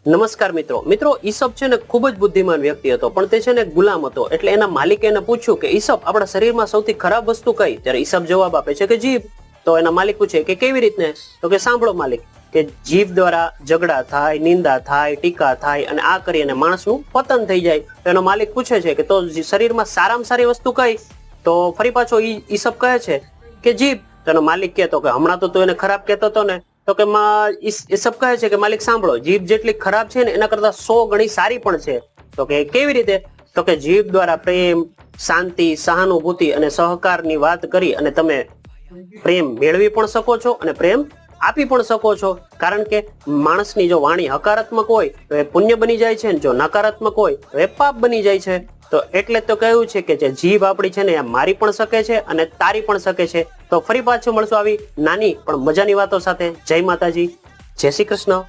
નમસ્કાર મિત્રો ઈસબ છે ને ખૂબ જ બુદ્ધિમાન વ્યક્તિ હતો, પણ તે છે ને ગુલામ હતો. એટલે એના માલિકે એને પૂછ્યું કે ઈસબ, આપણા શરીરમાં સૌથી ખરાબ વસ્તુ કઈ? ત્યારે ઈસબ જવાબ આપે છે કે જીભ. તો એના માલિક પૂછે કે કેવી રીતને? તો કે સાંભળો માલિક, કે જીભ દ્વારા ઝઘડા થાય, નિંદા થાય, ટીકા થાય અને આ કરીને માણસનું પતન થઈ જાય. તો એનો માલિક પૂછે છે કે તો શરીરમાં સારામાં સારી વસ્તુ કઈ? તો ફરી પાછો ઈસબ કહે છે કે જીભ. તો એનો માલિક કહેતો કે હમણાં તો એને ખરાબ કહેતો હતો ને. તો કે ઈસબ કહે છે કે માલિક સાંભળો, જીભ જેટલી ખરાબ છે ને એના કરતા 100 ગણી સારી પણ છે. તો કે કેવી રીતે? તો કે જીભ દ્વારા પ્રેમ, શાંતિ, સહાનુભૂતિ અને સહકારની વાત કરી અને તમે પ્રેમ મેળવી પણ શકો છો અને પ્રેમ આપી પણ શકો છો. કારણ કે માણસની જો વાણી હકારાત્મક હોય તો એ પુણ્ય બની જાય છે, જો નકારાત્મક હોય તો એ પાપ બની જાય છે. તો એટલે તો કહ્યું છે કે જે જીભ આપણી છે ને એ મારી પણ શકે છે અને તારી પણ શકે છે. તો ફરી પાછું મળશું આવી નાની પણ મજાની વાતો સાથે. જય માતાજી, જય શ્રી કૃષ્ણ.